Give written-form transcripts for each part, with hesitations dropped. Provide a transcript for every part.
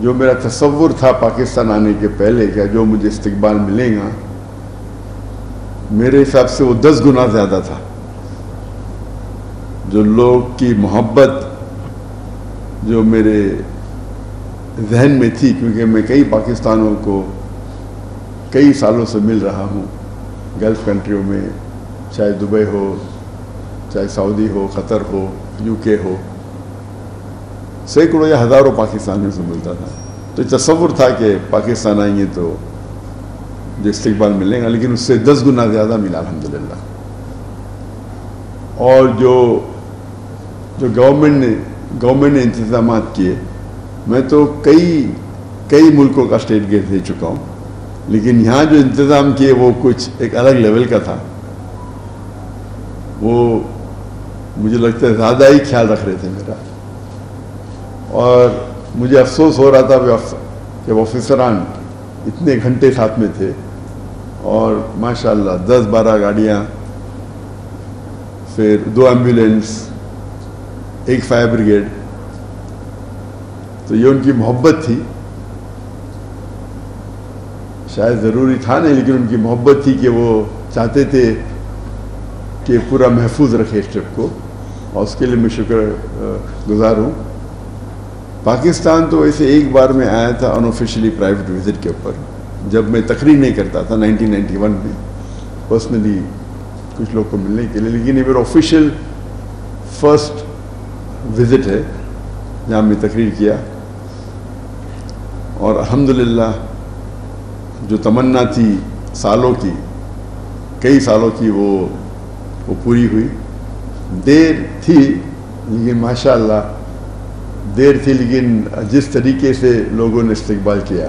جو میرا تصور تھا پاکستان آنے کے پہلے کہ جو مجھے استقبال ملے گا، میرے حساب سے وہ 10 گنا زیادہ تھا. جو لوگ کی محبت جو میرے ذہن میں تھی، کیونکہ میں کئی پاکستانوں کو کئی سالوں سے مل رہا ہوں گلف کنٹریوں میں، چاہے دبئی ہو، چاہے سعودی ہو، قطر ہو، یو کے ہو، سینکڑوں یا ہزاروں پاکستانیوں سے ملتا تھا. تو تصور تھا کہ پاکستان آئیں گے تو جو استقبال ملے گا، لیکن اس سے 10 گنا زیادہ ملا الحمدللہ. اور جو گورنمنٹ نے انتظامات کیے، میں تو کئی ملکوں کا اسٹیٹ گیٹ دے چکا ہوں، لیکن یہاں جو انتظام کیے وہ کچھ ایک الگ لیول کا تھا. وہ مجھے لگتا ہے زیادہ ہی خیال رکھ رہے تھے میرا، اور مجھے افسوس ہو رہا تھا کہ وہ آفیسران اتنے گھنٹے ساتھ میں تھے، اور ماشاءاللہ 10-12 گاڑیاں، پھر 2 ایمبولینس، 1 فائر بریگیڈ. تو یہ ان کی محبت تھی، شاید ضروری تھا نہیں، لیکن ان کی محبت تھی کہ وہ چاہتے تھے کہ پورا محفوظ رکھے اس ٹرپ کو، اور اس کے لیے میں شکر گزار ہوں. پاکستان تو ویسے ایک بار میں آیا تھا انآفیشلی پرائیویٹ وزٹ کے اوپر، جب میں تقریر نہیں کرتا تھا 1991 میں، پرسنلی کچھ لوگ کو ملنے کے لیے. لیکن یہ میرا آفیشیل فرسٹ وزٹ ہے جہاں میں تقریر کیا، اور الحمدللہ جو تمنا تھی کئی سالوں کی وہ پوری ہوئی. دیر تھی لیکن ماشاءاللہ دیر تھی، لیکن جس طریقے سے لوگوں نے استقبال کیا،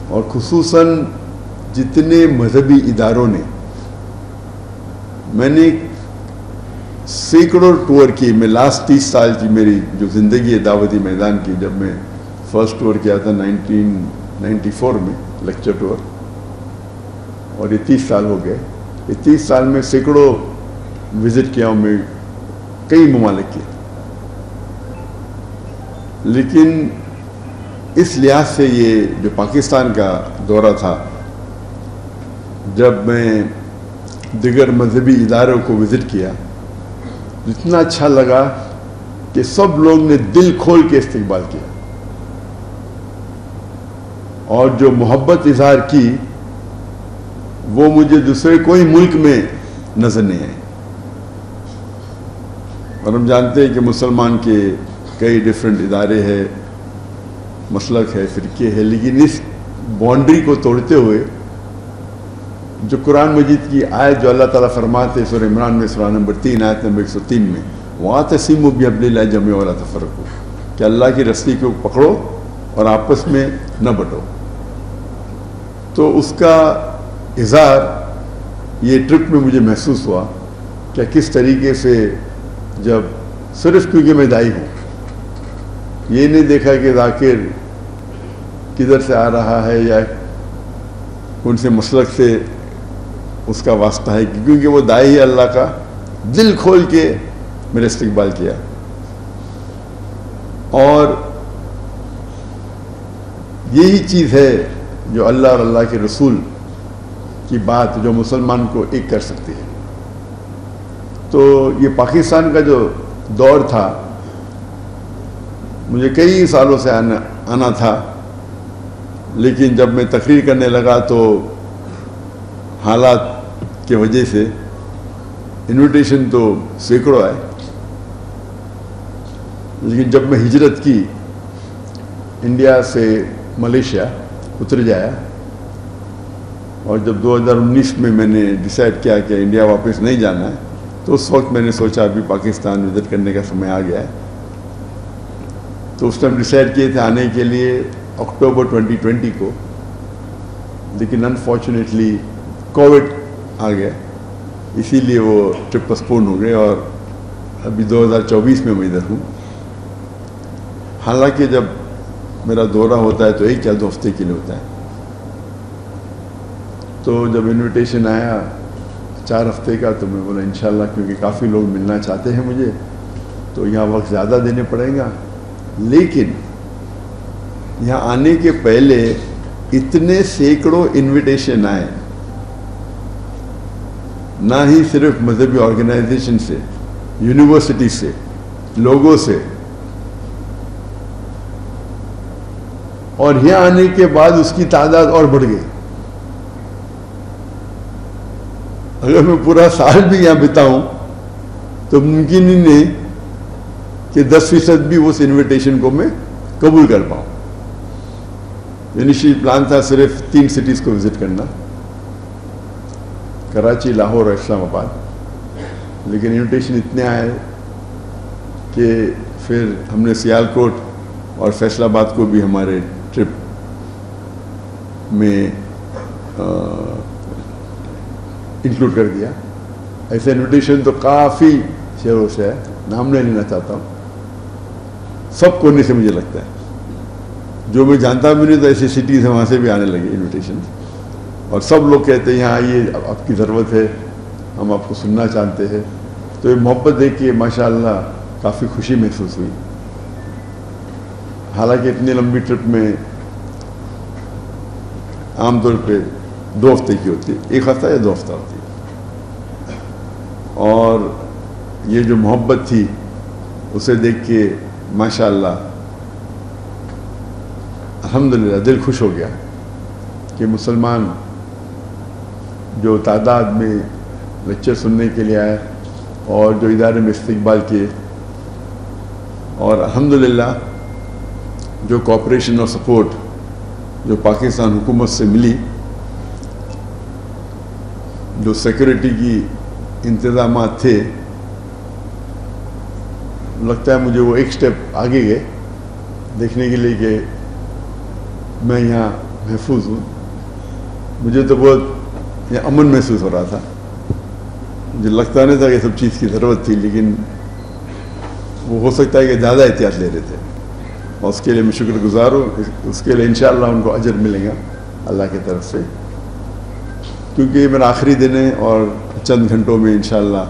اور خصوصاً جتنے مذہبی اداروں نے، میں نے سینکڑوں ٹور کی. میں لاسٹ 30 سال کی میری جو زندگی ہے دعوتی میدان کی، جب میں فرسٹ ٹور کیا تھا 1994 میں، لیکچر ٹور، اور یہ 30 سال ہو گئے. یہ 30 سال میں سینکڑوں وزٹ کیا ہوں میں کئی ممالک کے. لیکن اس لحاظ سے یہ جو پاکستان کا دورہ تھا، جب میں دیگر مذہبی اداروں کو وزٹ کیا، اتنا اچھا لگا کہ سب لوگ نے دل کھول کے استقبال کیا، اور جو محبت اظہار کی وہ مجھے دوسرے کوئی ملک میں نظر نہیں آئی. اور ہم جانتے ہیں کہ مسلمان کے کئی ڈیفرنٹ ادارے ہیں، مسلک ہے، فرقے ہے، لیکن اس باؤنڈری کو توڑتے ہوئے جو قرآن مجید کی آیت جو اللہ تعالیٰ فرماتے ہیں سورہ عمران میں، سورہ نمبر 3 آیت نمبر 103 میں، وَاعْتَصِمُوا بِحَبْلِ اللَّهِ جَمِيعًا وَلَا تَفَرَّقُوا، کہ اللہ کی رسی کو پکڑو اور آپس میں نہ بٹو. تو اس کا اظہار یہ ٹرپ میں مجھے محسوس ہوا کہ کس طریقے سے، جب صرف کیونکہ میں دائی ہوں، یہ نہیں دیکھا کہ ذاکر کدھر سے آ رہا ہے یا کون سے مسلک سے اس کا واسطہ ہے، کیونکہ وہ دائی ہے اللہ کا، دل کھول کے میرے استقبال کیا. اور یہی چیز ہے جو اللہ اور اللہ کے رسول کی بات جو مسلمان کو ایک کر سکتی ہے. تو یہ پاکستان کا جو دور تھا، مجھے کئی سالوں سے آنا تھا، لیکن جب میں تقریر کرنے لگا تو حالات کی وجہ سے انویٹیشن تو سینکڑوں آئے، لیکن جب میں ہجرت کی انڈیا سے ملیشیا اتر جایا، اور جب 2019 میں نے ڈیسائیڈ کیا کہ انڈیا واپس نہیں جانا ہے، تو اس وقت میں نے سوچا ابھی پاکستان وزٹ کرنے کا سمے آ گیا ہے. تو اس ٹائم ڈیسائیڈ کیے تھے آنے کے لیے اکتوبر 2020 کو، لیکن انفارچونیٹلی کووڈ آ گیا، اسی لیے وہ ٹرپ پسپون ہو گئے، اور ابھی 2024 میں ادھر ہوں. حالانکہ جب میرا دورہ ہوتا ہے تو 1 یا 2 ہفتے کے لیے ہوتا ہے. تو جب انویٹیشن آیا 4 ہفتے کا، تو میں بولا انشاءاللہ، کیونکہ کافی لوگ ملنا چاہتے ہیں مجھے، تو یہاں وقت زیادہ دینے پڑے گا، لیکن یہاں آنے کے پہلے اتنے سینکڑوں انویٹیشن آئے، نہ ہی صرف مذہبی آرگنائزیشن سے، یونیورسٹی سے، لوگوں سے، اور یہاں آنے کے بعد اس کی تعداد اور بڑھ گئی۔ اگر میں پورا سال بھی یہاں بتاؤں تو ممکن ہی نہیں کہ 10% بھی اس انویٹیشن کو میں قبول کر پاؤں۔ انیشیل پلان تھا صرف 3 سٹیز کو وزٹ کرنا، کراچی، لاہور اور اسلام آباد، لیکن انویٹیشن اتنے آئے کہ پھر ہم نے سیالکوٹ اور فیصل آباد کو بھی ہمارے ٹرپ میں انکلوڈ کر دیا۔ ایسے انویٹیشن تو کافی شہروں سے ہے، نام نہیں لینا چاہتا ہوں، سب کونے سے مجھے لگتا ہے، جو میں جانتا بھی نہیں تو ایسی سٹیز ہیں وہاں سے بھی آنے لگے انویٹیشن، اور سب لوگ کہتے ہیں یہاں آئیے، آپ کی ضرورت ہے، ہم آپ کو سننا چاہتے ہیں۔ تو یہ محبت دیکھ کے ماشاءاللہ کافی خوشی محسوس ہوئی۔ حالانکہ اتنی لمبی ٹرپ میں عام طور پہ 2 ہفتے کی ہوتی ہے، 1 ہفتہ یا 2 ہفتہ ہوتی ہے، اور یہ جو محبت تھی اسے دیکھ کے ماشاءاللہ الحمدللہ دل خوش ہو گیا کہ مسلمان جو تعداد میں لیکچر سننے کے لیے آئے اور جو ادارے میں استقبال کیے، اور الحمدللہ جو کوآپریشن اور سپورٹ جو پاکستان حکومت سے ملی، جو سیکورٹی کی انتظامات تھے، لگتا ہے مجھے وہ ایک سٹیپ آگے گئے دیکھنے کے لیے کہ میں یہاں محفوظ ہوں۔ مجھے تو بہت یہ امن محسوس ہو رہا تھا، مجھے لگتا نہیں تھا کہ سب چیز کی ضرورت تھی، لیکن وہ ہو سکتا ہے کہ زیادہ احتیاط لے رہے تھے، اور اس کے لیے میں شکر گزار ہوں۔ اس کے لیے انشاءاللہ ان کو اجر ملے گا اللہ کی طرف سے، کیونکہ یہ میرا آخری دن ہے اور چند گھنٹوں میں انشاءاللہ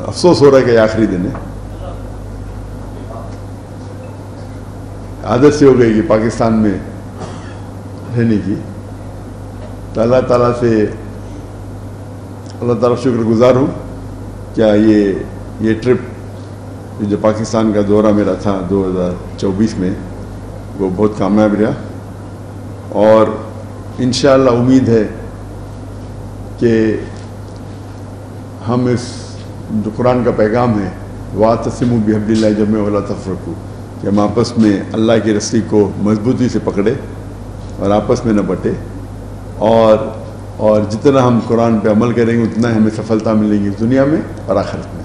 افسوس ہو رہا ہے کہ یہ آخری دن ہے۔ عادت سے ہو گئی کہ پاکستان میں رہنے کی، تو اللہ تعالیٰ سے شکر گزار ہوں کیا یہ ٹرپ جو پاکستان کا دورہ میرا تھا 2024 میں، وہ بہت کامیاب رہا، اور انشاءاللہ امید ہے کہ ہم اس جو قرآن کا پیغام ہے وَاعْتَصِمُوا بِحَبْلِ اللَّهِ جَمِيعًا وَلَا تَفَرَّقُوا، کہ ہم آپس میں اللہ کی رسی کو مضبوطی سے پکڑے اور آپس میں نہ بٹے، اور جتنا ہم قرآن پہ عمل کریں گے اتنا ہمیں سفلتا ملے گی دنیا میں اور آخرت میں۔